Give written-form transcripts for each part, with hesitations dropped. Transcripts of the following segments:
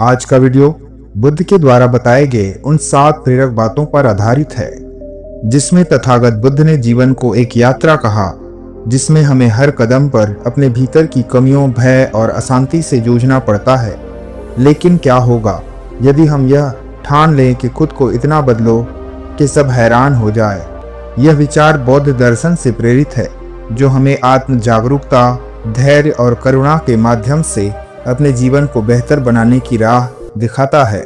आज का वीडियो बुद्ध के द्वारा बताए गए उन 7 प्रेरक बातों पर आधारित है, जिसमें तथागत बुद्ध ने जीवन को एक यात्रा कहा, जिसमें हमें हर कदम पर अपने भीतर की कमियों, भय और अशांति से जूझना पड़ता है। लेकिन क्या होगा यदि हम यह ठान लें कि खुद को इतना बदलो कि सब हैरान हो जाए। यह विचार बौद्ध दर्शन से प्रेरित है, जो हमें आत्म जागरूकता, धैर्य और करुणा के माध्यम से अपने जीवन को बेहतर बनाने की राह दिखाता है।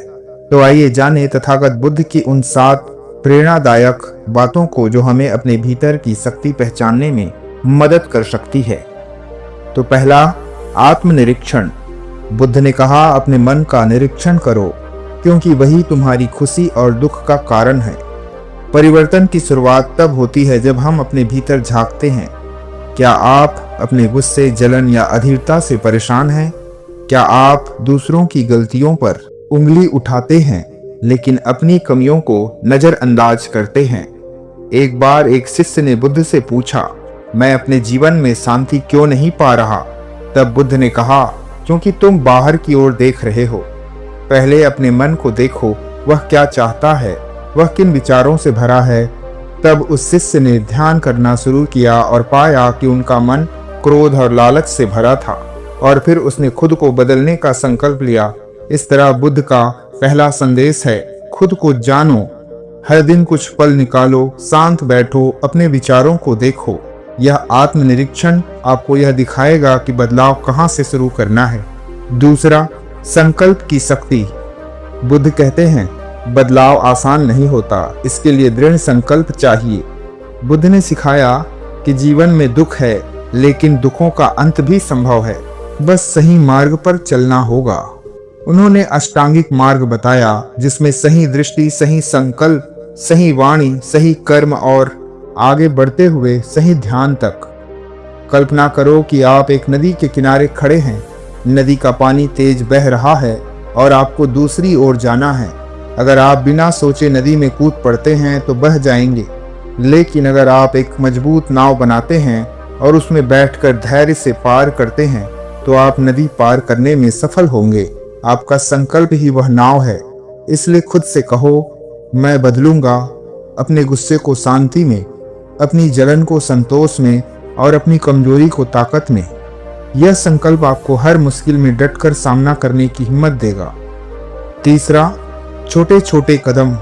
तो आइए जानें तथागत बुद्ध की उन 7 प्रेरणादायक बातों को, जो हमें अपने भीतर की शक्ति पहचानने में मदद कर सकती है। तो पहला, आत्मनिरीक्षण। बुद्ध ने कहा, अपने मन का निरीक्षण करो, क्योंकि वही तुम्हारी खुशी और दुख का कारण है। परिवर्तन की शुरुआत तब होती है जब हम अपने भीतर झांकते हैं। क्या आप अपने गुस्से, जलन या अधीरता से परेशान हैं? क्या आप दूसरों की गलतियों पर उंगली उठाते हैं लेकिन अपनी कमियों को नजरअंदाज करते हैं? एक बार एक शिष्य ने बुद्ध से पूछा, मैं अपने जीवन में शांति क्यों नहीं पा रहा? तब बुद्ध ने कहा, क्योंकि तुम बाहर की ओर देख रहे हो। पहले अपने मन को देखो, वह क्या चाहता है, वह किन विचारों से भरा है। तब उस शिष्य ने ध्यान करना शुरू किया और पाया कि उनका मन क्रोध और लालच से भरा था, और फिर उसने खुद को बदलने का संकल्प लिया। इस तरह बुद्ध का पहला संदेश है, खुद को जानो। हर दिन कुछ पल निकालो, शांत बैठो, अपने विचारों को देखो। यह आत्मनिरीक्षण आपको यह दिखाएगा कि बदलाव कहाँ से शुरू करना है। दूसरा, संकल्प की शक्ति। बुद्ध कहते हैं, बदलाव आसान नहीं होता, इसके लिए दृढ़ संकल्प चाहिए। बुद्ध ने सिखाया कि जीवन में दुख है, लेकिन दुखों का अंत भी संभव है, बस सही मार्ग पर चलना होगा। उन्होंने अष्टांगिक मार्ग बताया, जिसमें सही दृष्टि, सही संकल्प, सही वाणी, सही कर्म और आगे बढ़ते हुए सही ध्यान तक। कल्पना करो कि आप एक नदी के किनारे खड़े हैं। नदी का पानी तेज बह रहा है और आपको दूसरी ओर जाना है। अगर आप बिना सोचे नदी में कूद पड़ते हैं तो बह जाएंगे, लेकिन अगर आप एक मजबूत नाव बनाते हैं और उसमें बैठकर धैर्य से पार करते हैं तो आप नदी पार करने में सफल होंगे। आपका संकल्प ही वह नाव है। इसलिए खुद से कहो, मैं बदलूंगा। अपने गुस्से को शांति में, अपनी जलन को संतोष में और अपनी कमजोरी को ताकत में। यह संकल्प आपको हर मुश्किल में डटकर सामना करने की हिम्मत देगा। तीसरा, छोटे छोटे कदम।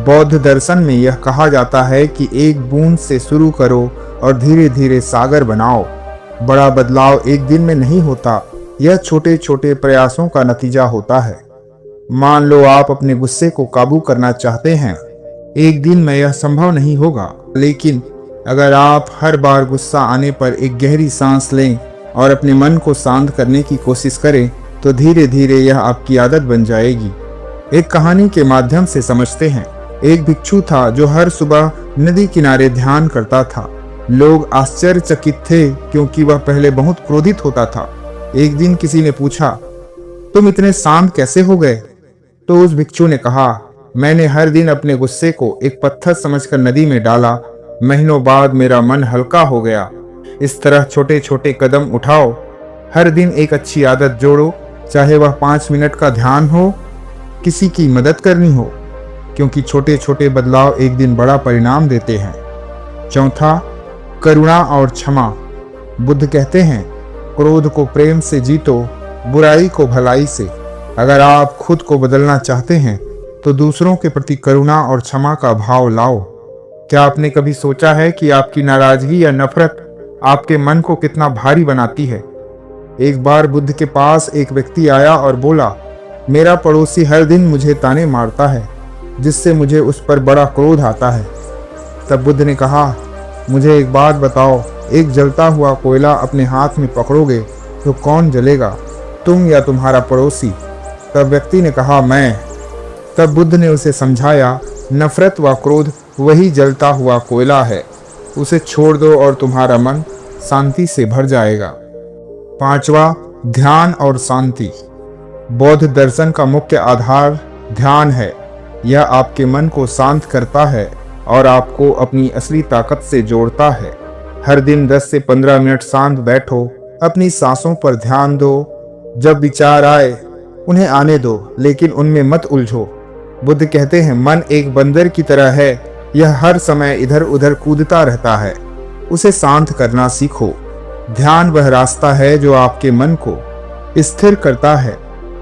बौद्ध दर्शन में यह कहा जाता है कि एक बूंद से शुरू करो और धीरे धीरे सागर बनाओ। बड़ा बदलाव एक दिन में नहीं होता, यह छोटे छोटे प्रयासों का नतीजा होता है। मान लो आप अपने गुस्से को काबू करना चाहते हैं। एक दिन में यह संभव नहीं होगा, लेकिन अगर आप हर बार गुस्सा आने पर एक गहरी सांस लें और अपने मन को शांत करने की कोशिश करें, तो धीरे धीरे यह आपकी आदत बन जाएगी। एक कहानी के माध्यम से समझते हैं। एक भिक्षु था जो हर सुबह नदी किनारे ध्यान करता था। लोग आश्चर्यचकित थे, क्योंकि वह पहले बहुत क्रोधित होता था। एक दिन किसी ने पूछा, तुम इतने शांत कैसे हो गए? तो उस भिक्षु ने कहा, मैंने हर दिन अपने गुस्से को एक पत्थर समझकर नदी में डाला। महीनों बाद मेरा मन हल्का हो गया। इस तरह छोटे छोटे कदम उठाओ। हर दिन एक अच्छी आदत जोड़ो, चाहे वह 5 मिनट का ध्यान हो, किसी की मदद करनी हो, क्योंकि छोटे छोटे बदलाव एक दिन बड़ा परिणाम देते हैं। चौथा, करुणा और क्षमा। बुद्ध कहते हैं, क्रोध को प्रेम से जीतो, बुराई को भलाई से। अगर आप खुद को बदलना चाहते हैं तो दूसरों के प्रति करुणा और क्षमा का भाव लाओ। क्या आपने कभी सोचा है कि आपकी नाराजगी या नफरत आपके मन को कितना भारी बनाती है? एक बार बुद्ध के पास एक व्यक्ति आया और बोला, मेरा पड़ोसी हर दिन मुझे ताने मारता है, जिससे मुझे उस पर बड़ा क्रोध आता है। तब बुद्ध ने कहा, मुझे एक बात बताओ, एक जलता हुआ कोयला अपने हाथ में पकड़ोगे तो कौन जलेगा, तुम या तुम्हारा पड़ोसी? तब व्यक्ति ने कहा, मैं। तब बुद्ध ने उसे समझाया, नफरत व क्रोध वही जलता हुआ कोयला है, उसे छोड़ दो और तुम्हारा मन शांति से भर जाएगा। पांचवा, ध्यान और शांति। बौद्ध दर्शन का मुख्य आधार ध्यान है। यह आपके मन को शांत करता है और आपको अपनी असली ताकत से जोड़ता है। हर दिन 10 से 15 मिनट शांत बैठो, अपनी सांसों पर ध्यान दो। जब विचार आए उन्हें आने दो, लेकिन उनमें मत उलझो। बुद्ध कहते हैं, मन एक बंदर की तरह है, यह हर समय इधर उधर कूदता रहता है। उसे शांत करना सीखो। ध्यान वह रास्ता है जो आपके मन को स्थिर करता है।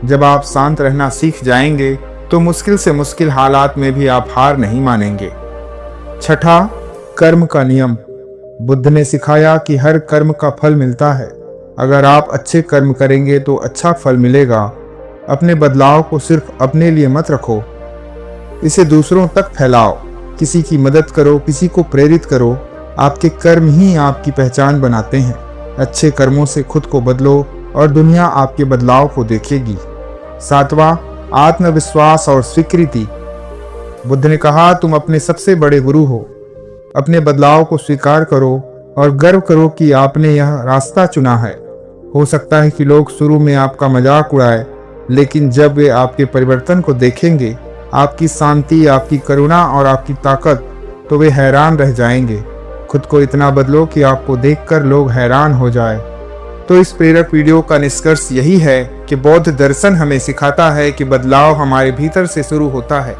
जब आप शांत रहना सीख जाएंगे तो मुश्किल से मुश्किल हालात में भी आप हार नहीं मानेंगे। छठा, कर्म का नियम। बुद्ध ने सिखाया कि हर कर्म का फल मिलता है। अगर आप अच्छे कर्म करेंगे तो अच्छा फल मिलेगा। अपने बदलाव को सिर्फ अपने लिए मत रखो, इसे दूसरों तक फैलाओ। किसी की मदद करो, किसी को प्रेरित करो। आपके कर्म ही आपकी पहचान बनाते हैं। अच्छे कर्मों से खुद को बदलो और दुनिया आपके बदलाव को देखेगी। सातवां, आत्मविश्वास और स्वीकृति। बुद्ध ने कहा, तुम अपने सबसे बड़े गुरु हो। अपने बदलाव को स्वीकार करो और गर्व करो कि आपने यह रास्ता चुना है। हो सकता है कि लोग शुरू में आपका मजाक उड़ाए, लेकिन जब वे आपके परिवर्तन को देखेंगे, आपकी शांति, आपकी करुणा और आपकी ताकत, तो वे हैरान रह जाएंगे। खुद को इतना बदलो कि आपको देखकर लोग हैरान हो जाए। तो इस प्रेरक वीडियो का निष्कर्ष यही है कि बौद्ध दर्शन हमें सिखाता है कि बदलाव हमारे भीतर से शुरू होता है।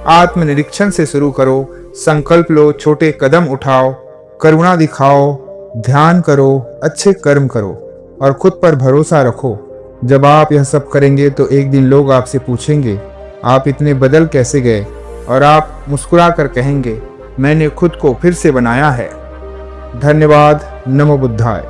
आत्मनिरीक्षण से शुरू करो, संकल्प लो, छोटे कदम उठाओ, करुणा दिखाओ, ध्यान करो, अच्छे कर्म करो और खुद पर भरोसा रखो। जब आप यह सब करेंगे तो एक दिन लोग आपसे पूछेंगे, आप इतने बदल कैसे गए? और आप मुस्कुरा कर कहेंगे, मैंने खुद को फिर से बनाया है। धन्यवाद। नमो बुद्धाय।